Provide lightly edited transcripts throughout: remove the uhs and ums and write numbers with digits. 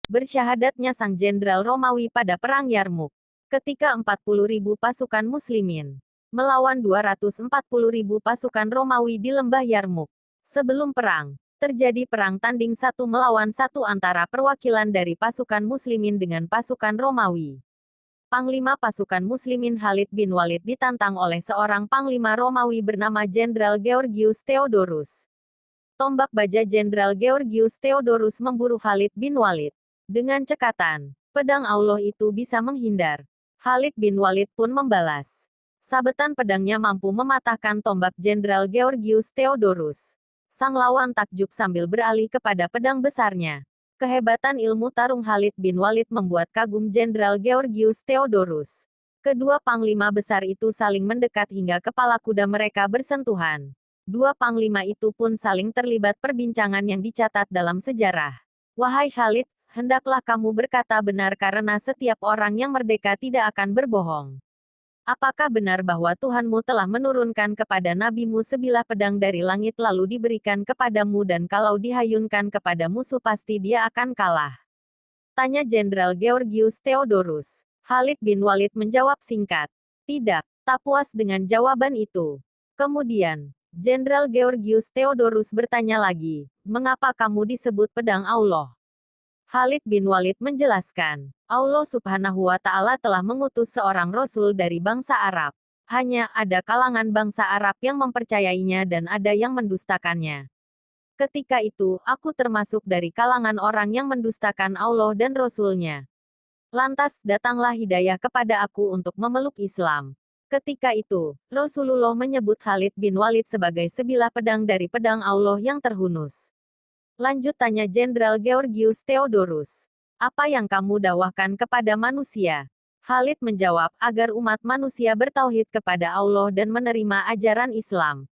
Bersyahadatnya sang jenderal Romawi pada Perang Yarmuk. Ketika 40.000 pasukan muslimin melawan 240.000 pasukan Romawi di lembah Yarmuk. Sebelum perang, terjadi perang tanding 1 melawan 1 antara perwakilan dari pasukan muslimin dengan pasukan Romawi. Panglima pasukan muslimin Khalid bin Walid ditantang oleh seorang panglima Romawi bernama Jenderal Georgius Theodorus. Tombak baja Jenderal Georgius Theodorus memburu Khalid bin Walid. Dengan cekatan, pedang Allah itu bisa menghindar. Khalid bin Walid pun membalas. Sabetan pedangnya mampu mematahkan tombak Jenderal Georgius Theodorus. Sang lawan takjub sambil beralih kepada pedang besarnya. Kehebatan ilmu tarung Khalid bin Walid membuat kagum Jenderal Georgius Theodorus. Kedua panglima besar itu saling mendekat hingga kepala kuda mereka bersentuhan. Dua panglima itu pun saling terlibat perbincangan yang dicatat dalam sejarah. Wahai Khalid, hendaklah kamu berkata benar karena setiap orang yang merdeka tidak akan berbohong. Apakah benar bahwa Tuhanmu telah menurunkan kepada nabimu sebilah pedang dari langit lalu diberikan kepadamu dan kalau dihayunkan kepada musuh pasti dia akan kalah? Tanya Jenderal Georgius Theodorus. Khalid bin Walid menjawab singkat. Tidak, tak puas dengan jawaban itu. Kemudian, Jenderal Georgius Theodorus bertanya lagi, mengapa kamu disebut pedang Allah? Khalid bin Walid menjelaskan, Allah Subhanahu wa Ta'ala telah mengutus seorang rasul dari bangsa Arab. Hanya ada kalangan bangsa Arab yang mempercayainya dan ada yang mendustakannya. Ketika itu, aku termasuk dari kalangan orang yang mendustakan Allah dan Rasul-Nya. Lantas, datanglah hidayah kepada aku untuk memeluk Islam. Ketika itu, Rasulullah menyebut Khalid bin Walid sebagai sebilah pedang dari pedang Allah yang terhunus. Lanjut tanya Jenderal Georgius Theodorus. Apa yang kamu dakwahkan kepada manusia? Khalid menjawab, agar umat manusia bertauhid kepada Allah dan menerima ajaran Islam.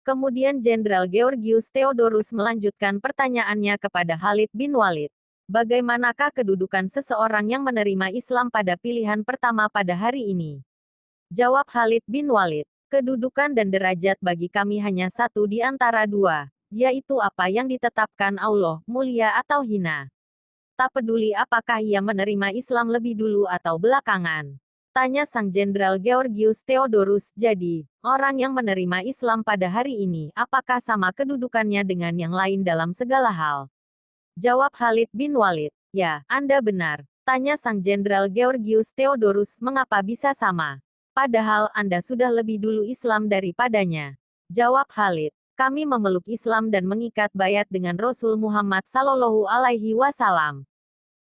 Kemudian Jenderal Georgius Theodorus melanjutkan pertanyaannya kepada Khalid bin Walid. Bagaimanakah kedudukan seseorang yang menerima Islam pada pilihan pertama pada hari ini? Jawab Khalid bin Walid, kedudukan dan derajat bagi kami hanya satu di antara dua, yaitu apa yang ditetapkan Allah, mulia atau hina. Tak peduli apakah ia menerima Islam lebih dulu atau belakangan. Tanya sang Jenderal Georgius Theodorus, jadi, orang yang menerima Islam pada hari ini, apakah sama kedudukannya dengan yang lain dalam segala hal? Jawab Khalid bin Walid, ya, Anda benar. Tanya sang Jenderal Georgius Theodorus, mengapa bisa sama? Padahal Anda sudah lebih dulu Islam daripadanya. Jawab Khalid, kami memeluk Islam dan mengikat bayat dengan Rasul Muhammad Sallallahu Alaihi Wasallam.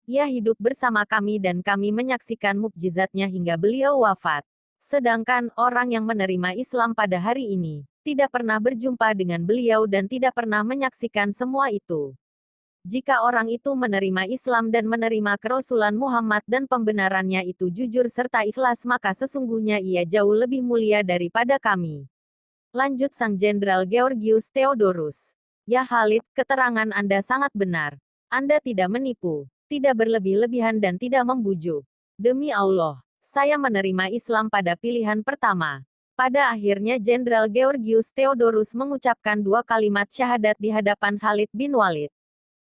Ia hidup bersama kami dan kami menyaksikan mukjizatnya hingga beliau wafat. Sedangkan orang yang menerima Islam pada hari ini, tidak pernah berjumpa dengan beliau dan tidak pernah menyaksikan semua itu. Jika orang itu menerima Islam dan menerima kerasulan Muhammad dan pembenarannya itu jujur serta ikhlas maka sesungguhnya ia jauh lebih mulia daripada kami. Lanjut sang Jenderal Georgius Theodorus. Ya Khalid, keterangan Anda sangat benar. Anda tidak menipu, tidak berlebih-lebihan dan tidak membujuk. Demi Allah, saya menerima Islam pada pilihan pertama. Pada akhirnya Jenderal Georgius Theodorus mengucapkan 2 kalimat syahadat di hadapan Khalid bin Walid.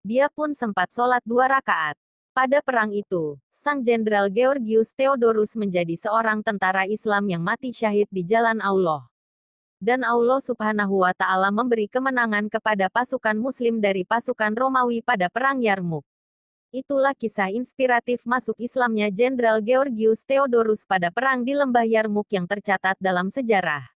Dia pun sempat sholat 2 rakaat. Pada perang itu, sang Jenderal Georgius Theodorus menjadi seorang tentara Islam yang mati syahid di jalan Allah. Dan Allah Subhanahu wa Ta'ala memberi kemenangan kepada pasukan Muslim dari pasukan Romawi pada Perang Yarmuk. Itulah kisah inspiratif masuk Islamnya Jenderal Georgius Theodorus pada perang di lembah Yarmuk yang tercatat dalam sejarah.